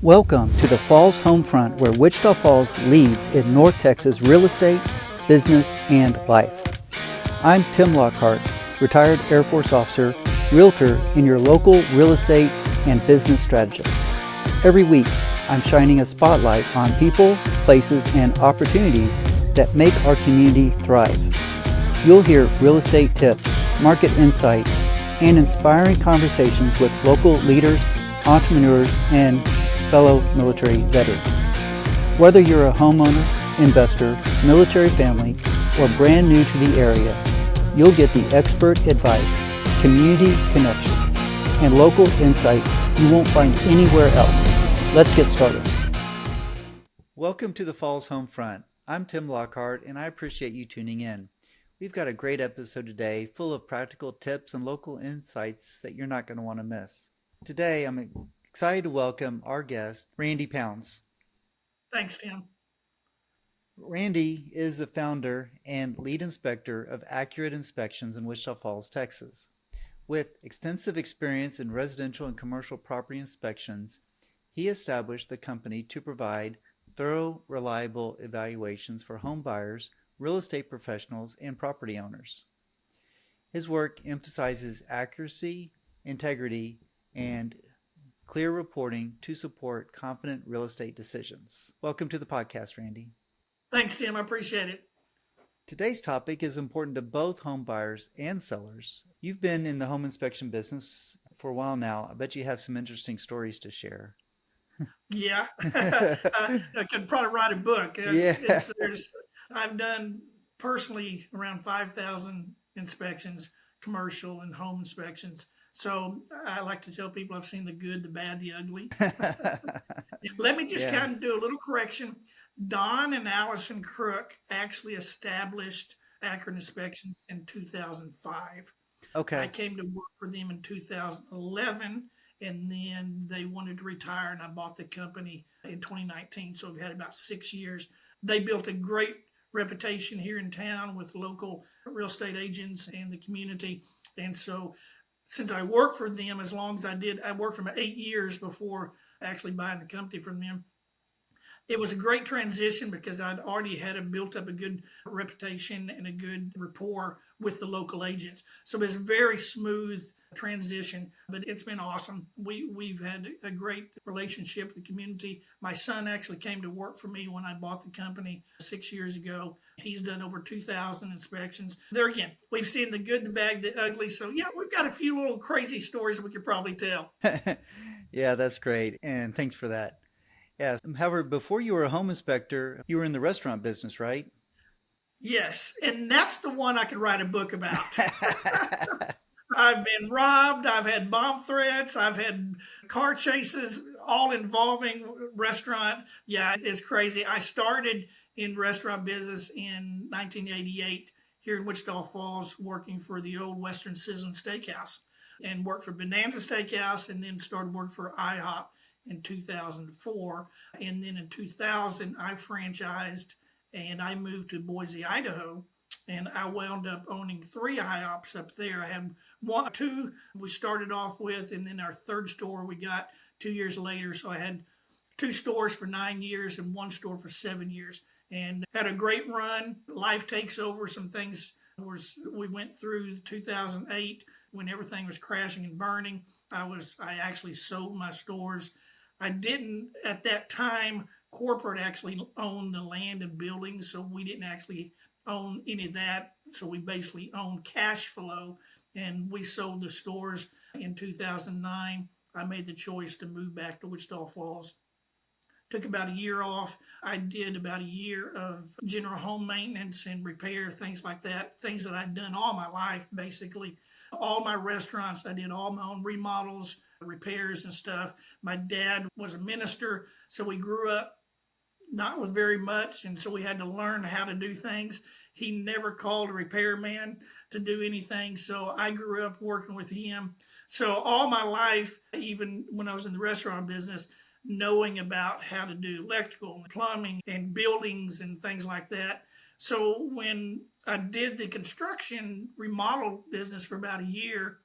Welcome to the Falls Homefront, where Wichita Falls leads in North Texas real estate, business, and life. I'm Tim Lockhart, retired Air Force officer, realtor, and your local real estate and business strategist. Every week, I'm shining a spotlight on people, places, and opportunities that make our community thrive. You'll hear real estate tips, market insights, and inspiring conversations with local leaders, entrepreneurs, and fellow military veterans. Whether you're a homeowner, investor, military family, or brand new to the area, you'll get the expert advice, community connections, and local insights you won't find anywhere else. Let's get started. Welcome to the Falls Homefront. I'm Tim Lockhart, and I appreciate you tuning in. We've got a great episode today full of practical tips and local insights that you're not going to want to miss. Today, I'm excited to welcome our guest, Randy Pounds. Thanks, Tim. Randy is the founder and lead inspector of Accurate Inspections in Wichita Falls, Texas. With extensive experience in residential and commercial property inspections, he established the company to provide thorough, reliable evaluations for home buyers, real estate professionals, and property owners. His work emphasizes accuracy, integrity, and clear reporting to support confident real estate decisions. Welcome to the podcast, Randy. Thanks, Tim. I appreciate it. Today's topic is important to both home buyers and sellers. You've been in the home inspection business for a while now. I bet you have some interesting stories to share. Yeah, I could probably write a book. I've done personally around 5,000 inspections, commercial and home inspections. So I like to tell people I've seen the good, the bad, the ugly. Let me just kind of do a little correction. Don and Allison Crook actually established Accurate Inspections in 2005. Okay. I came to work for them in 2011, and then they wanted to retire, and I bought the company in 2019. So we've had about 6 years. They built a great reputation here in town with local real estate agents and the community. And so since I worked for them as long as I did, I worked for them 8 years before actually buying the company from them. It was a great transition because I'd already built up a good reputation and a good rapport with the local agents. So it was a very smooth transition, but it's been awesome. We've had a great relationship with the community. My son actually came to work for me when I bought the company 6 years ago. He's done over 2,000 inspections. There again, we've seen the good, the bad, the ugly. So yeah, we've got a few little crazy stories we could probably tell. Yeah, that's great. And thanks for that. Yeah. However, before you were a home inspector, you were in the restaurant business, right? Yes, and that's the one I could write a book about. I've been robbed. I've had bomb threats. I've had car chases, all involving restaurant. Yeah, it's crazy. I started in restaurant business in 1988 here in Wichita Falls, working for the old Western Sizzlin Steakhouse, and worked for Bonanza Steakhouse, and then started working for IHOP in 2004. And then in 2000, I franchised and I moved to Boise, Idaho. And I wound up owning 3 IHOPs up there. I had two we started off with, and then our third store we got 2 years later. So I had 2 stores for 9 years and 1 store for 7 years, and had a great run. Life takes over. Some things we went through 2008 when everything was crashing and burning. I actually sold my stores. I didn't at that time. Corporate actually owned the land and buildings, so we didn't actually own any of that. So we basically owned cash flow, and we sold the stores in 2009. I made the choice to move back to Wichita Falls. Took about a year off. I did about a year of general home maintenance and repair, things like that, things that I'd done all my life, basically. All my restaurants, I did all my own remodels, repairs and stuff. My dad was a minister, so we grew up not with very much, and so we had to learn how to do things. He never called a repairman to do anything, so I grew up working with him. So all my life, even when I was in the restaurant business, knowing about how to do electrical and plumbing and buildings and things like that. So when I did the construction remodel business for about a year,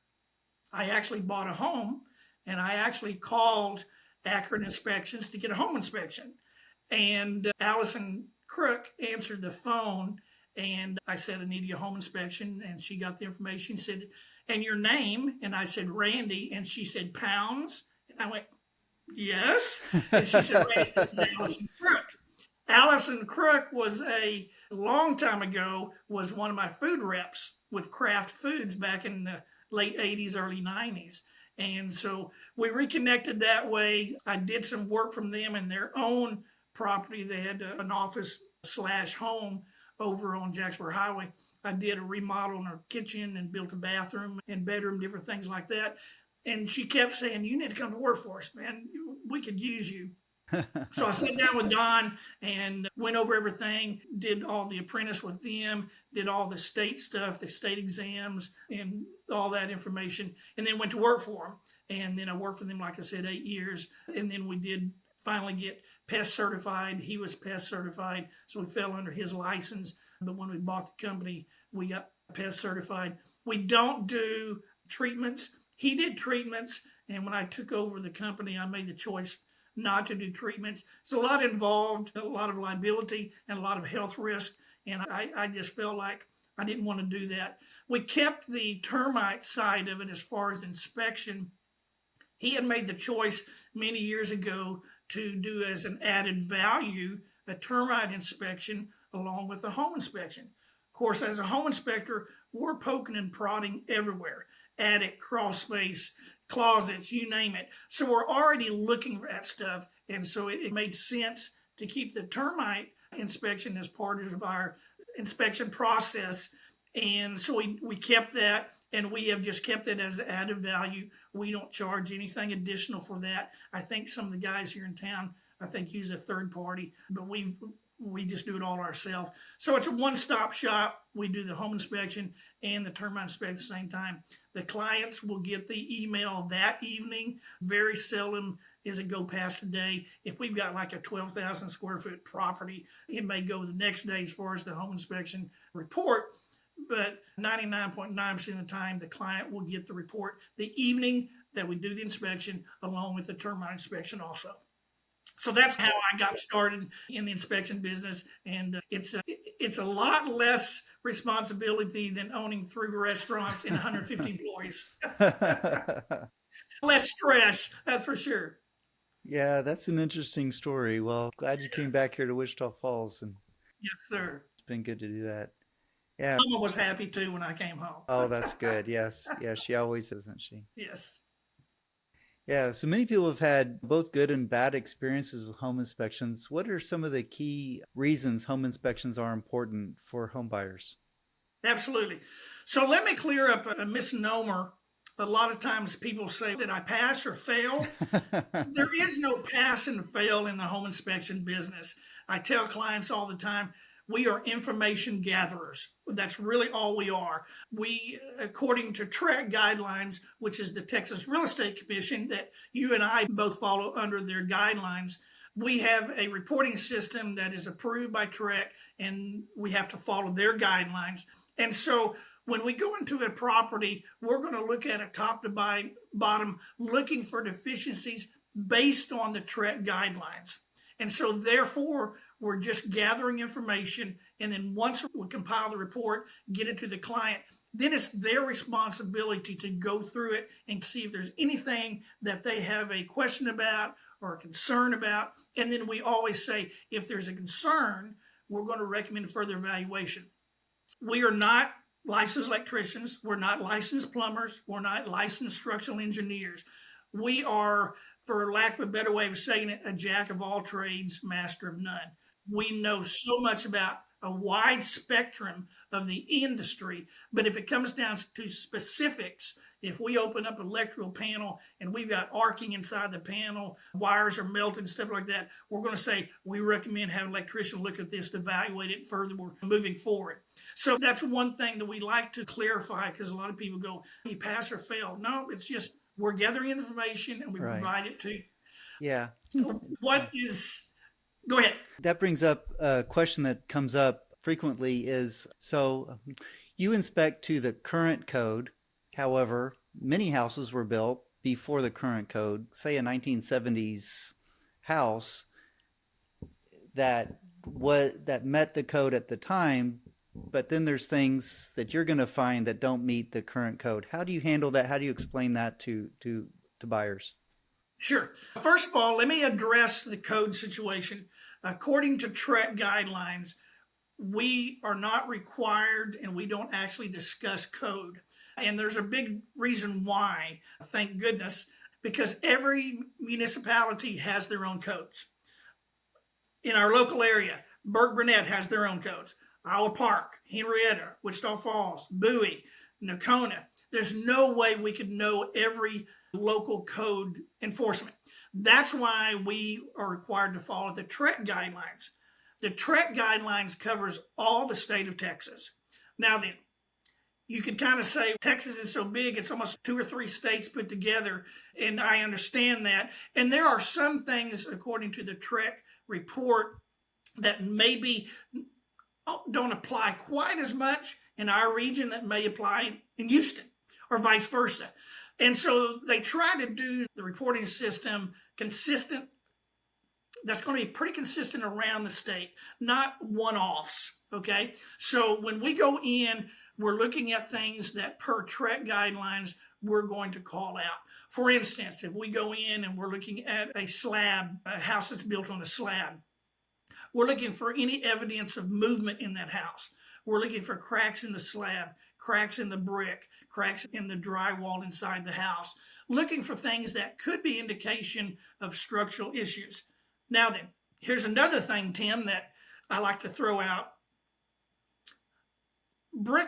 I actually bought a home, and I actually called accurate inspections to get a home inspection. And Allison Crook answered the phone, and I said, I need a home inspection. And she got the information, said, and your name? And I said, Randy. And she said, pounds? And I went, yes. And she said, Randy, this is Allison Crook. Allison Crook was a long time ago, was one of my food reps with Kraft Foods back in the late 80s, early 90s. And so we reconnected that way. I did some work from them in their own property. They had an office / home over on Jacksboro Highway. I did a remodel in her kitchen and built a bathroom and bedroom, different things like that. And she kept saying, you need to come to work for us, man. We could use you. So I sat down with Don and went over everything, did all the apprentice with them, did all the state stuff, the state exams, and all that information, and then went to work for them. And then I worked for them, like I said, 8 years. And then we did finally get pest certified. He was pest certified, so we fell under his license. But when we bought the company, we got pest certified. We don't do treatments. He did treatments, and when I took over the company, I made the choice not to do treatments. It's a lot involved, a lot of liability, and a lot of health risk, and I just felt like I didn't want to do that. We kept the termite side of it as far as inspection. He had made the choice many years ago to do as an added value a termite inspection along with a home inspection. Of course, as a home inspector, we're poking and prodding everywhere. Attic, crawl space, closets, you name it. So we're already looking at stuff. And so it made sense to keep the termite inspection as part of our inspection process. And so we kept that, and we have just kept it as added value. We don't charge anything additional for that. I think some of the guys here in town, I think, use a third party, but we just do it all ourselves. So it's a one-stop shop. We do the home inspection and the termite inspection at the same time. The clients will get the email that evening. Very seldom is it go past the day. If we've got like a 12,000 square foot property, it may go the next day as far as the home inspection report. But 99.9% of the time, the client will get the report the evening that we do the inspection, along with the termite inspection also. So that's how I got started in the inspection business, and it's a lot less responsibility than owning 3 restaurants and 150 employees. Less stress, that's for sure. Yeah, that's an interesting story. Well, glad you came back here to Wichita Falls, and Yes, sir. it's been good to do that. Yeah. Mama was happy too when I came home. Oh, that's good. Yes. Yeah, she always is, isn't she? Yes. Yeah, so many people have had both good and bad experiences with home inspections. What are some of the key reasons home inspections are important for home buyers? Absolutely. So let me clear up a misnomer. A lot of times people say, did I pass or fail? There is no pass and fail in the home inspection business. I tell clients all the time, we are information gatherers. That's really all we are. We, according to TREC guidelines, which is the Texas Real Estate Commission that you and I both follow under their guidelines, we have a reporting system that is approved by TREC, and we have to follow their guidelines. And so when we go into a property, we're going to look at it top to bottom, looking for deficiencies based on the TREC guidelines. And so therefore, we're just gathering information, and then once we compile the report, get it to the client, then it's their responsibility to go through it and see if there's anything that they have a question about or a concern about. And then we always say, if there's a concern, we're going to recommend further evaluation. We are not licensed electricians. We're not licensed plumbers. We're not licensed structural engineers. We are, for lack of a better way of saying it, a jack of all trades, master of none. We know so much about a wide spectrum of the industry, but if it comes down to specifics, if we open up an electrical panel and we've got arcing inside the panel, wires are melted, stuff like that, we're going to say, we recommend have an electrician look at this to evaluate it further. We're moving forward. So that's one thing that we like to clarify, because a lot of people go, you pass or fail. No, it's just we're gathering information and we provide it to you. Yeah. Go ahead. That brings up a question that comes up frequently is, so you inspect to the current code. However, many houses were built before the current code, say a 1970s house that met the code at the time, but then there's things that you're going to find that don't meet the current code. How do you handle that? How do you explain that to buyers? Sure. First of all, let me address the code situation. According to TREC guidelines, we are not required and we don't actually discuss code. And there's a big reason why, thank goodness, because every municipality has their own codes. In our local area, Burke Burnett has their own codes. Iowa Park, Henrietta, Wichita Falls, Bowie, Nocona. There's no way we could know every local code enforcement. That's why we are required to follow the TREC guidelines. The TREC guidelines covers all the state of Texas. Now then, you could kind of say Texas is so big, it's almost 2 or 3 states put together, and I understand that. And there are some things, according to the TREC report, that maybe don't apply quite as much in our region that may apply in Houston, or vice versa. And so they try to do the reporting system consistent. That's going to be pretty consistent around the state, not one-offs, okay? So when we go in, we're looking at things that per TREC guidelines, we're going to call out. For instance, if we go in and we're looking at a slab, a house that's built on a slab, we're looking for any evidence of movement in that house. We're looking for cracks in the slab, cracks in the brick, cracks in the drywall inside the house, looking for things that could be indication of structural issues. Now then, here's another thing, Tim, that I like to throw out. Brick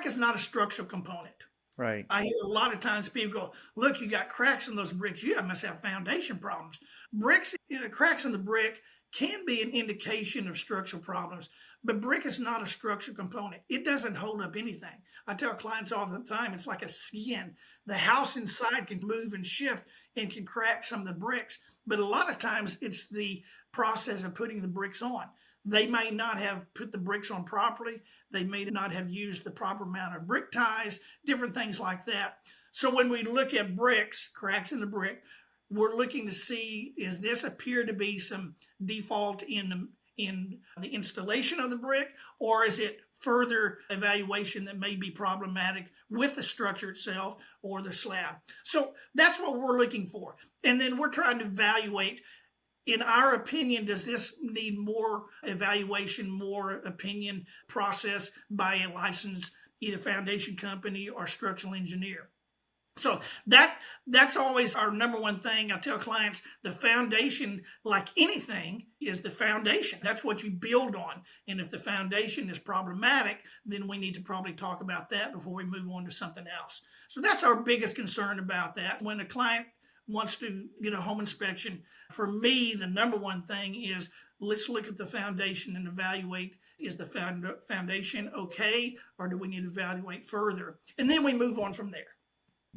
is not a structural component. Right. I hear a lot of times people go, look, you got cracks in those bricks. You must have foundation problems. Cracks in the brick can be an indication of structural problems, but brick is not a structural component. It doesn't hold up anything. I tell clients all the time, it's like a skin. The house inside can move and shift and can crack some of the bricks, but a lot of times it's the process of putting the bricks on. They may not have put the bricks on properly. They may not have used the proper amount of brick ties, different things like that. So when we look at bricks, cracks in the brick, we're looking to see, is this appear to be some default in the installation of the brick, or is it further evaluation that may be problematic with the structure itself or the slab? So that's what we're looking for. And then we're trying to evaluate, in our opinion, does this need more evaluation, more opinion process by a licensed either foundation company or structural engineer? So that's always our number one thing. I tell clients the foundation, like anything, is the foundation. That's what you build on. And if the foundation is problematic, then we need to probably talk about that before we move on to something else. So that's our biggest concern about that. When a client wants to get a home inspection, for me, the number one thing is let's look at the foundation and evaluate, is the foundation okay, or do we need to evaluate further? And then we move on from there.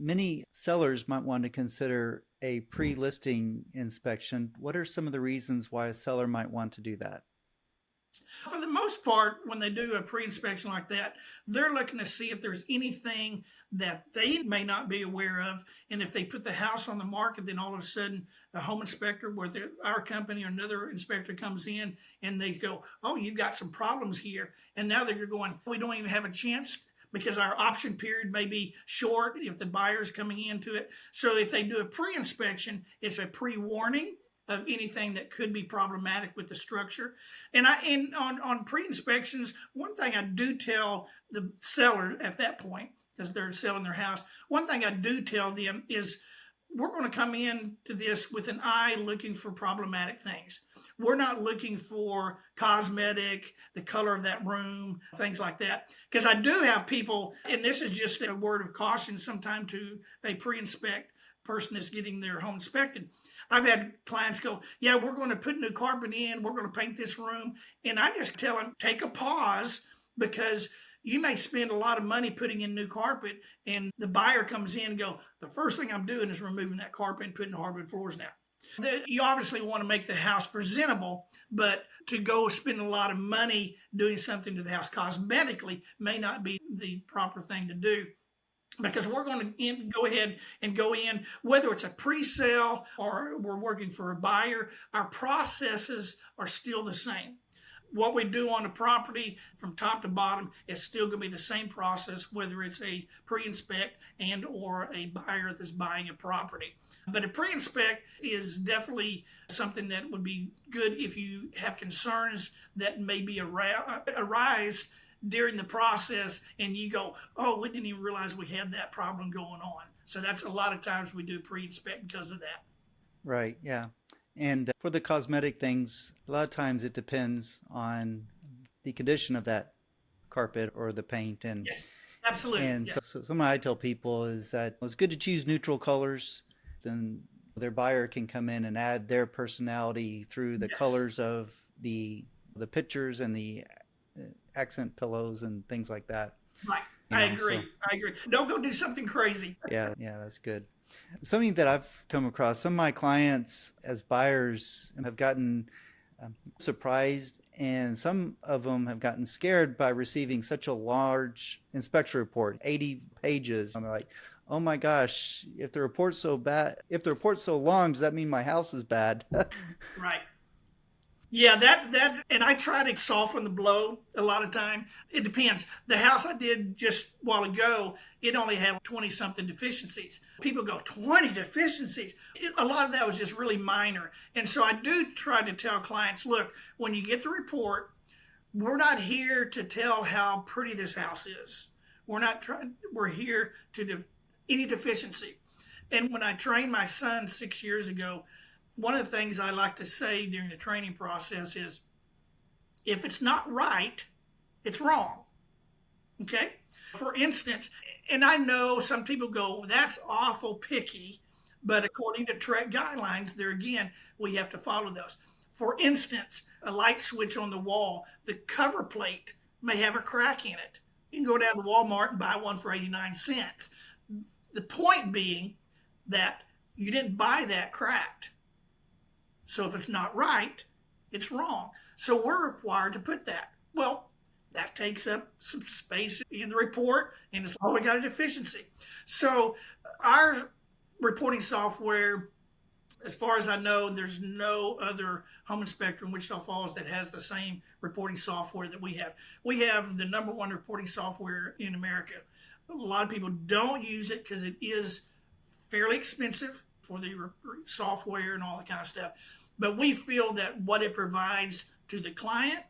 Many sellers might want to consider a pre-listing inspection. What are some of the reasons why a seller might want to do that? For the most part, when they do a pre-inspection like that, they're looking to see if there's anything that they may not be aware of. And if they put the house on the market, then all of a sudden a home inspector, whether our company or another inspector comes in and they go, oh, you've got some problems here. And now they're going, we don't even have a chance because our option period may be short if the buyer's coming into it. So if they do a pre-inspection, it's a pre-warning of anything that could be problematic with the structure. And on pre-inspections, one thing I do tell the seller at that point, because they're selling their house, one thing I do tell them is we're going to come into this with an eye looking for problematic things. We're not looking for cosmetic, the color of that room, things like that. Because I do have people, and this is just a word of caution sometime to a pre-inspect person that's getting their home inspected. I've had clients go, yeah, we're going to put new carpet in, we're going to paint this room. And I just tell them, take a pause, because you may spend a lot of money putting in new carpet, and the buyer comes in and go, the first thing I'm doing is removing that carpet and putting hardwood floors down. You obviously want to make the house presentable, but to go spend a lot of money doing something to the house cosmetically may not be the proper thing to do. because we're going to go ahead and go in, whether it's a pre-sale or we're working for a buyer, our processes are still the same. What we do on the property from top to bottom is still going to be the same process, whether it's a pre-inspect and or a buyer that's buying a property. But a pre-inspect is definitely something that would be good if you have concerns that maybe arise during the process and you go, oh, we didn't even realize we had that problem going on. So that's a lot of times we do pre-inspect because of that. Right, yeah. And for the cosmetic things, a lot of times it depends on the condition of that carpet or the paint. And Yes, absolutely. and Yes. so something I tell people is that it's good to choose neutral colors. Then their buyer can come in and add their personality through the Yes. colors of the pictures and the accent pillows and things like that. Right. You I know, agree. so I agree. Don't go do something crazy. yeah, that's good. Something that I've come across, some of my clients as buyers have gotten surprised, and some of them have gotten scared by receiving such a large inspection report, 80 pages. And they're like, oh my gosh, if the report's so bad, if the report's so long, does that mean my house is bad? Right. Yeah, that, and I try to soften the blow a lot of time. It depends. The house I did just a while ago, it only had 20 something deficiencies. People go, 20 deficiencies. A lot of that was just really minor. And so I do try to tell clients, look, when you get the report, we're not here to tell how pretty this house is. We're here to any deficiency. And when I trained my son 6 years ago, one of the things I like to say during the training process is, if it's not right, it's wrong. Okay? For instance, and I know some people go, that's awful picky, but according to TREC guidelines, there again, we have to follow those. For instance, a light switch on the wall, the cover plate may have a crack in it. You can go down to Walmart and buy one for 89 cents. The point being that you didn't buy that cracked. So if it's not right, it's wrong. So we're required to put that. Well, that takes up some space in the report, and it's, oh, we got a deficiency. So our reporting software, as far as I know, there's no other home inspector in Wichita Falls that has the same reporting software that we have. We have the #1 reporting software in America. A lot of people don't use it because it is fairly expensive for the software and all that kind of stuff. But we feel that what it provides to the client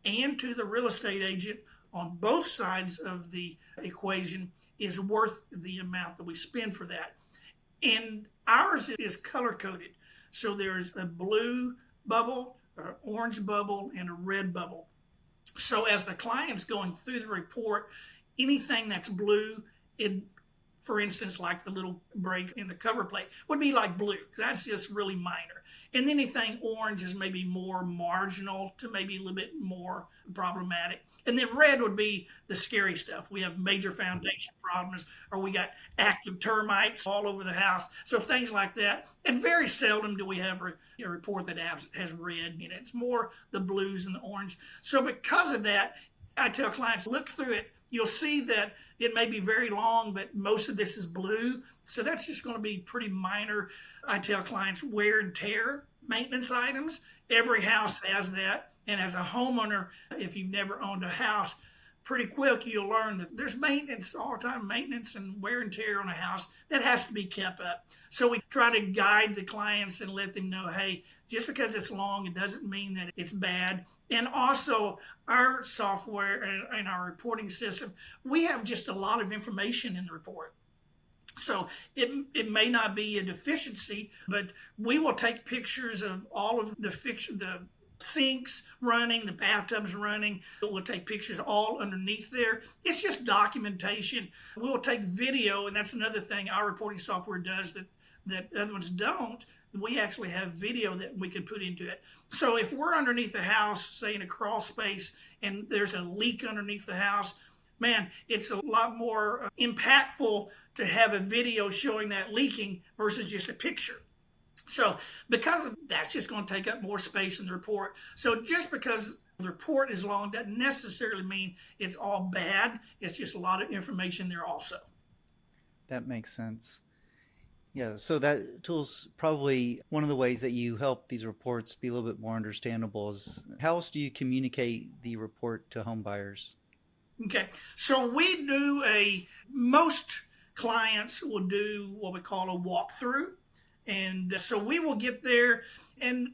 and to the real estate agent on both sides of the equation is worth the amount that we spend for that. And ours is color coded. So there's a blue bubble, an orange bubble, and a red bubble. So as the client's going through the report, anything that's blue, for instance, like the little break in the cover plate, would be like blue. That's just really minor. And anything orange is maybe more marginal to maybe a little bit more problematic. And then red would be the scary stuff. We have major foundation problems, or we got active termites all over the house. So things like that. And very seldom do we have a report that has red in it. It's more the blues and the orange. So because of that, I tell clients, look through it. You'll see that it may be very long, but most of this is blue. So that's just going to be pretty minor. I tell clients, wear and tear maintenance items. Every house has that. And as a homeowner, if you've never owned a house, pretty quick you'll learn that there's maintenance all the time, maintenance and wear and tear on a house that has to be kept up. So we try to guide the clients and let them know, hey, just because it's long, it doesn't mean that it's bad. And also our software and our reporting system, we have just a lot of information in the report. So it may not be a deficiency, but we will take pictures of all of the sinks running, the bathtubs running. We'll take pictures all underneath there. It's just documentation. We'll take video, and that's another thing our reporting software does that other ones don't. We actually have video that we can put into it. So if we're underneath the house, say in a crawl space, and there's a leak underneath the house, man, it's a lot more impactful to have a video showing that leaking versus just a picture. So because of that's just going to take up more space in the report. So just because the report is long doesn't necessarily mean it's all bad. It's just a lot of information there also. That makes sense. Yeah, so that tool's probably one of the ways that you help these reports be a little bit more understandable is how else do you communicate the report to home buyers? Okay, so most clients will do what we call a walkthrough. And so we will get there, and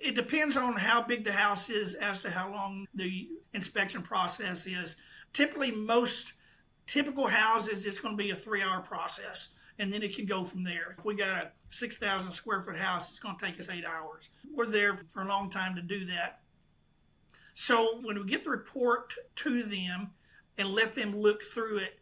it depends on how big the house is as to how long the inspection process is. Typically, most typical houses, it's going to be a 3 hour process, and then it can go from there. If we got a 6,000 square foot house, it's going to take us 8 hours. We're there for a long time to do that. So when we get the report to them and let them look through it,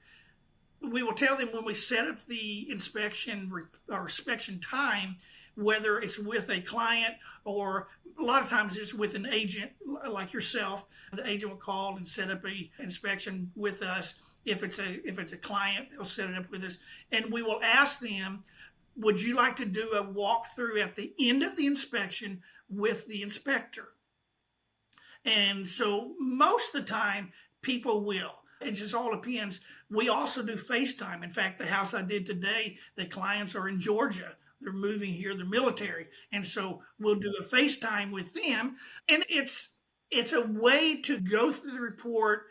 we will tell them when we set up the inspection or inspection time, whether it's with a client or a lot of times it's with an agent like yourself. The agent will call and set up a inspection with us. If it's a client, they'll set it up with us, and we will ask them, "Would you like to do a walkthrough at the end of the inspection with the inspector?" And so most of the time, people will. It just all depends. We also do FaceTime. In fact, the house I did today, the clients are in Georgia. They're moving here, they're military. And so we'll do a FaceTime with them. And it's a way to go through the report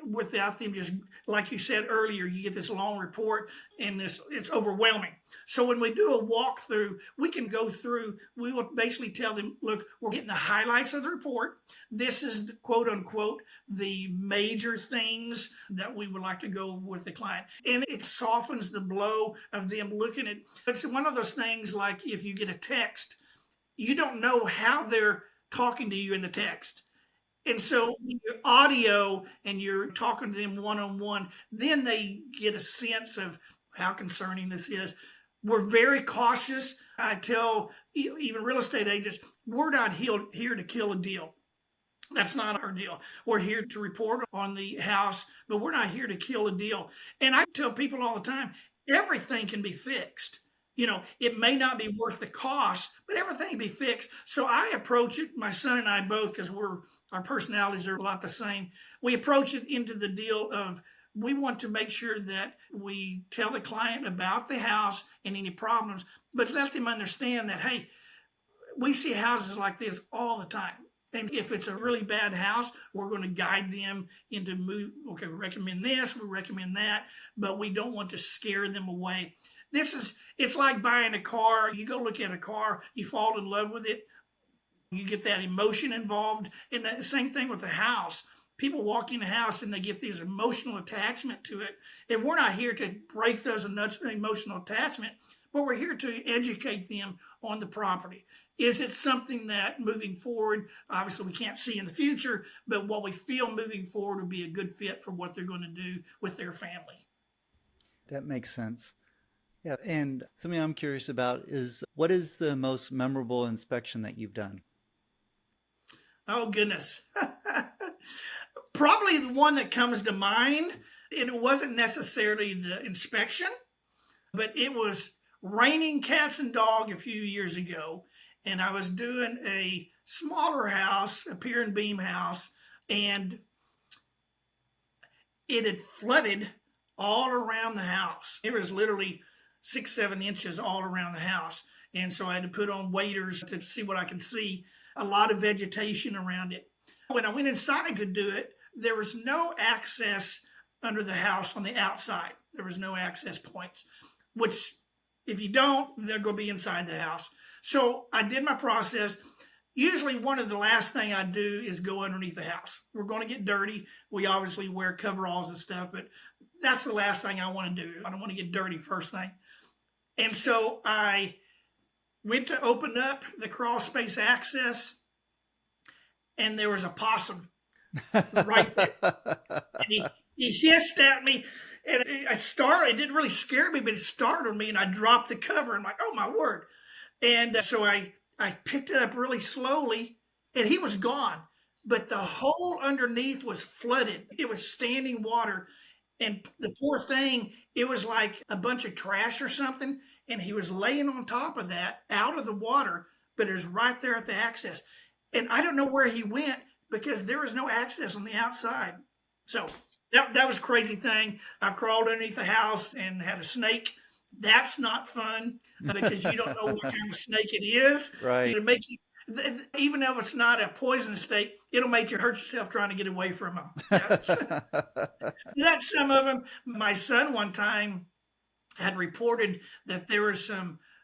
without them just, like you said earlier, you get this long report and it's overwhelming. So when we do a walkthrough, we can go through, we will basically tell them, look, we're getting the highlights of the report. This is the, quote unquote, the major things that we would like to go with the client. And it softens the blow of them looking at, it's one of those things like if you get a text, you don't know how they're talking to you in the text. And so when you're audio and you're talking to them one on one, then they get a sense of how concerning this is. We're very cautious. I tell even real estate agents, we're not here to kill a deal. That's not our deal. We're here to report on the house, but we're not here to kill a deal. And I tell people all the time, everything can be fixed. It may not be worth the cost, but everything can be fixed. So I approach it, my son and I both, because our personalities are a lot the same. We approach it into the deal of we want to make sure that we tell the client about the house and any problems, but let them understand that, hey, we see houses like this all the time. And if it's a really bad house, we're going to guide them into move. Okay, we recommend this, we recommend that, but we don't want to scare them away. It's like buying a car. You go look at a car, you fall in love with it, you get that emotion involved. And the same thing with the house. People walk in the house and they get this emotional attachment to it. And we're not here to break those emotional attachment, but we're here to educate them on the property. Is it something that moving forward, obviously we can't see in the future, but what we feel moving forward would be a good fit for what they're going to do with their family? That makes sense. Yeah, and something I'm curious about is what is the most memorable inspection that you've done? Oh, goodness. Probably the one that comes to mind, and it wasn't necessarily the inspection, but it was raining cats and dog a few years ago. And I was doing a smaller house, a pier and beam house, and it had flooded all around the house. It was literally 6, 7 inches all around the house. And so I had to put on waders to see what I can see. A lot of vegetation around it. When I went inside to do it, there was no access under the house on the outside. There was no access points, which if you don't, they're going to be inside the house. So I did my process. Usually one of the last thing I do is go underneath the house. We're going to get dirty. We obviously wear coveralls and stuff, but that's the last thing I want to do. I don't want to get dirty first thing. And so I went to open up the crawl space access, and there was a possum right there. And he hissed at me, and it didn't really scare me, but it startled me, and I dropped the cover. I'm like, oh, my word. And so I picked it up really slowly, and he was gone. But the hole underneath was flooded. It was standing water. And the poor thing, it was like a bunch of trash or something. And he was laying on top of that out of the water, but it was right there at the access. And I don't know where he went because there was no access on the outside. So That was a crazy thing. I've crawled underneath the house and had a snake. That's not fun because you don't know what kind of snake it is. Right. It'll make you, even though it's not a poison snake, it'll make you hurt yourself trying to get away from them. Yeah. That's some of them. My son one time had reported that there was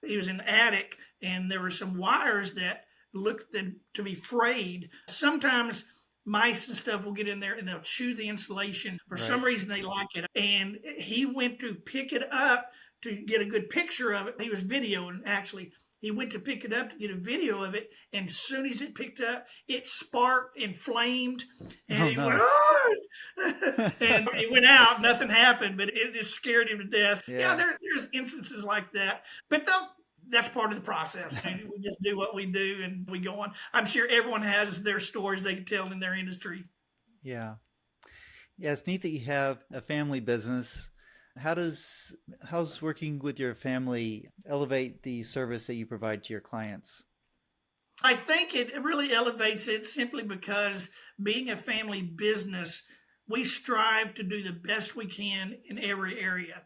he was in the attic and there were some wires that looked to be frayed. Sometimes mice and stuff will get in there and they'll chew the insulation. For some Right. reason, they like it. And he went to pick it up to get a good picture of it. He was videoing, actually. He went to pick it up to get a video of it. And as soon as it picked up, it sparked and flamed. And Oh he went, no. oh! And he went out. Nothing happened, but it just scared him to death. Yeah, Yeah. there's instances like that. But that's part of the process. We just do what we do and we go on. I'm sure everyone has their stories they can tell in their industry. Yeah. Yeah, it's neat that you have a family business. How's working with your family elevate the service that you provide to your clients? I think it really elevates it simply because being a family business, we strive to do the best we can in every area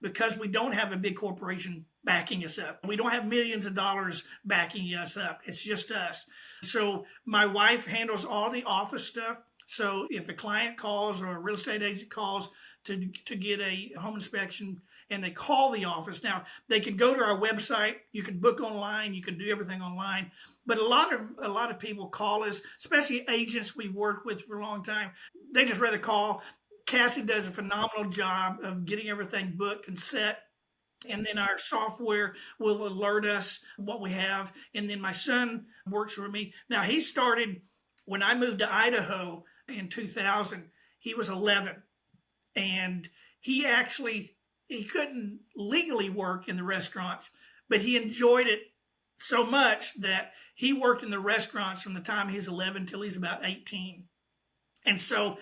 because we don't have a big corporation backing us up. We don't have millions of dollars backing us up. It's just us. So my wife handles all the office stuff. So if a client calls or a real estate agent calls to get a home inspection and they call the office, now they can go to our website. You can book online. You can do everything online. But a lot of people call us, especially agents we've worked with for a long time. They just rather call. Cassie does a phenomenal job of getting everything booked and set. And then our software will alert us what we have. And then my son works for me. Now he started when I moved to Idaho in 2000. He was 11, and he couldn't legally work in the restaurants, but he enjoyed it so much that he worked in the restaurants from the time he was 11 till he's about 18. And so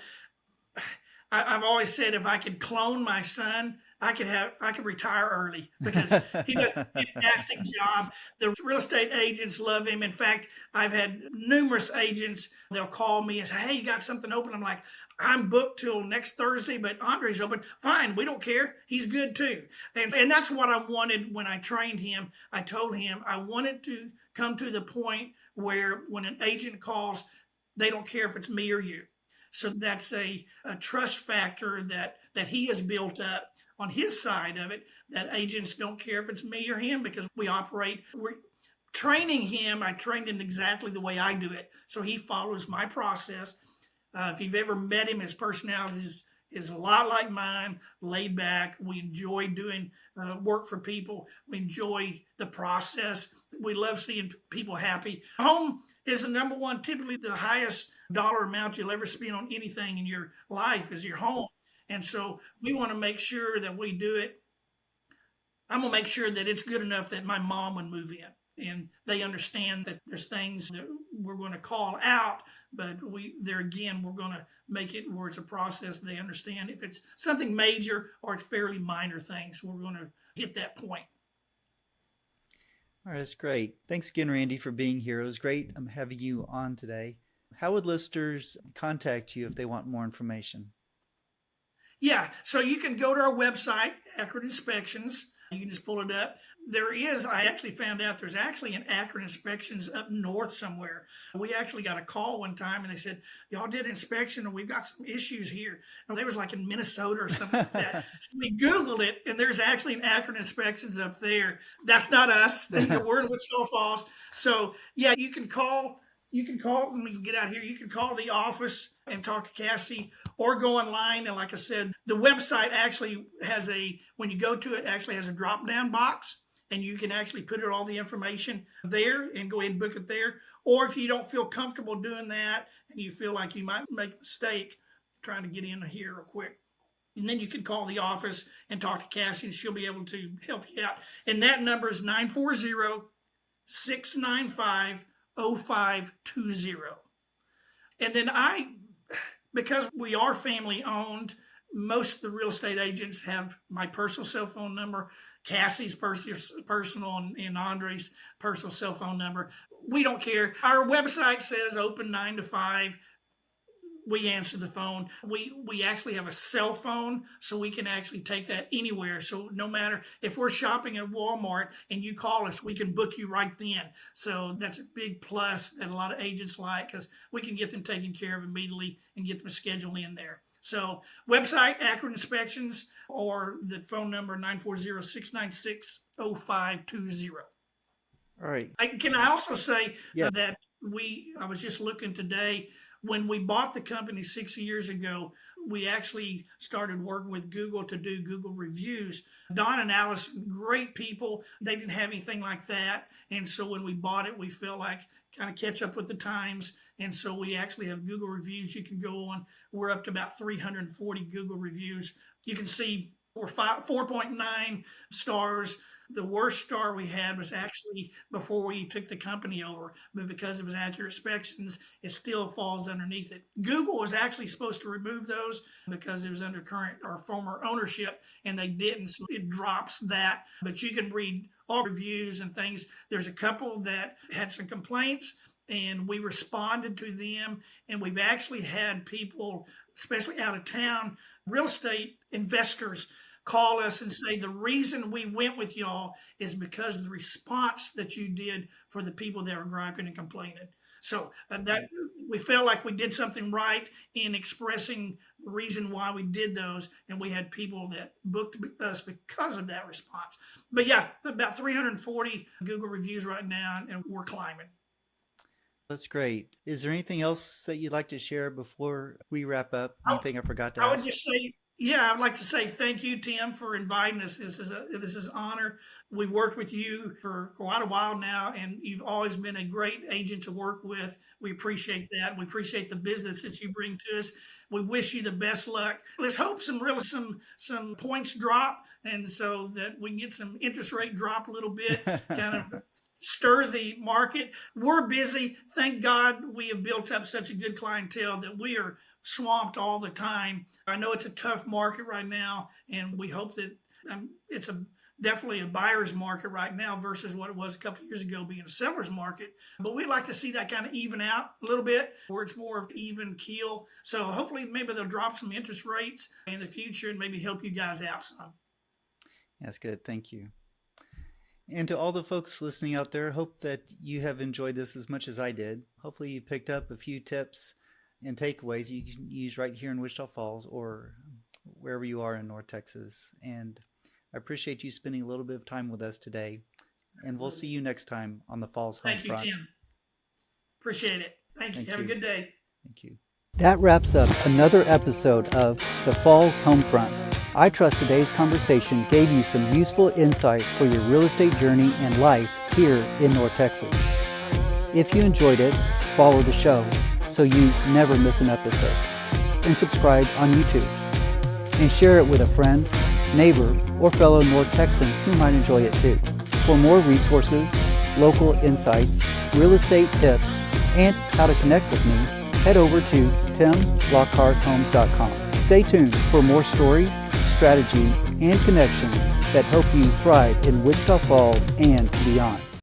I've always said if I could clone my son, I could retire early because he does a fantastic job. The real estate agents love him. In fact, I've had numerous agents, they'll call me and say, hey, you got something open? I'm like, I'm booked till next Thursday, but Andre's open. Fine, we don't care. He's good too. And that's what I wanted when I trained him. I told him I wanted to come to the point where when an agent calls, they don't care if it's me or you. So that's a trust factor that he has built up on his side of it, that agents don't care if it's me or him because we're training him. I trained him exactly the way I do it. So he follows my process. If you've ever met him, his personality is a lot like mine, laid back. We enjoy doing work for people. We enjoy the process. We love seeing people happy. Home is the number one, typically the highest dollar amount you'll ever spend on anything in your life is your home. And so we want to make sure that we do it. I'm going to make sure that it's good enough that my mom would move in and they understand that there's things that we're going to call out, but we're going to make it where it's a process. They understand if it's something major or it's fairly minor things, we're going to hit that point. All right, that's great. Thanks again, Randy, for being here. It was great having you on today. How would listeners contact you if they want more information? Yeah, so you can go to our website, Accurate Inspections. You can just pull it up. I actually found out there's actually an Accurate Inspections up north somewhere. We actually got a call one time and they said, y'all did inspection and we've got some issues here. And they was like in Minnesota or something like that. So we Googled it and there's actually an Accurate Inspections up there. That's not us. We're in Wichita Falls. So yeah, you can call when we get out here. You can call the office and talk to Cassie or go online. And like I said, the website actually when you go to it, actually has a drop down box and you can actually put all the information there and go ahead and book it there. Or if you don't feel comfortable doing that and you feel like you might make a mistake trying to get in here real quick, and then you can call the office and talk to Cassie and she'll be able to help you out. And that number is 940-695-0520. And then because we are family owned, most of the real estate agents have my personal cell phone number, Cassie's personal, and Andre's personal cell phone number. We don't care. Our website says open 9 to 5. we answer the phone. We actually have a cell phone, so we can actually take that anywhere. So no matter if we're shopping at Walmart and you call us, we can book you right then. So that's a big plus that a lot of agents like, because we can get them taken care of immediately and get them scheduled in there. So website, Accurate Inspections, or the phone number 940-696-0520. All right. Can I also say Yeah. that I was just looking today, when we bought the company 6 years ago, we actually started working with Google to do Google reviews. Don and Alice, great people. They didn't have anything like that. And so when we bought it, we felt like kind of catch up with the times. And so we actually have Google reviews you can go on. We're up to about 340 Google reviews. You can see we're 4.9 stars. The worst star we had was actually before we took the company over, but because it was Accurate Inspections, it still falls underneath it. Google was actually supposed to remove those because it was under current or former ownership, and they didn't, so it drops that. But you can read all reviews and things. There's a couple that had some complaints, and we responded to them, and we've actually had people, especially out of town, real estate investors, call us and say the reason we went with y'all is because of the response that you did for the people that were griping and complaining. So that we felt like we did something right in expressing the reason why we did those, and we had people that booked us because of that response. But yeah, about 340 Google reviews right now, and we're climbing. That's great. Is there anything else that you'd like to share before we wrap up? Anything I forgot to I ask? would just say, yeah, I'd like to say thank you, Tim, for inviting us. This is an honor. We've worked with you for quite a while now, and you've always been a great agent to work with. We appreciate that. We appreciate the business that you bring to us. We wish you the best luck. Let's hope some points drop, and so that we can get some interest rate drop a little bit, kind of stir the market. We're busy. Thank God we have built up such a good clientele that we are swamped all the time. I know it's a tough market right now, and we hope that it's definitely a buyer's market right now versus what it was a couple of years ago being a seller's market. But we'd like to see that kind of even out a little bit, where it's more of an even keel. So hopefully maybe they'll drop some interest rates in the future and maybe help you guys out some. That's good. Thank you. And to all the folks listening out there, hope that you have enjoyed this as much as I did. Hopefully you picked up a few tips and takeaways you can use right here in Wichita Falls or wherever you are in North Texas. And I appreciate you spending a little bit of time with us today. And we'll see you next time on the Falls Homefront. Thank you, Tim. Appreciate it. Thank you. Have a good day. Thank you. That wraps up another episode of the Falls Homefront. I trust today's conversation gave you some useful insight for your real estate journey and life here in North Texas. If you enjoyed it, follow the show so you never miss an episode, and subscribe on YouTube. And share it with a friend, neighbor, or fellow North Texan who might enjoy it too. For more resources, local insights, real estate tips, and how to connect with me, head over to timlockharthomes.com. Stay tuned for more stories, strategies, and connections that help you thrive in Wichita Falls and beyond.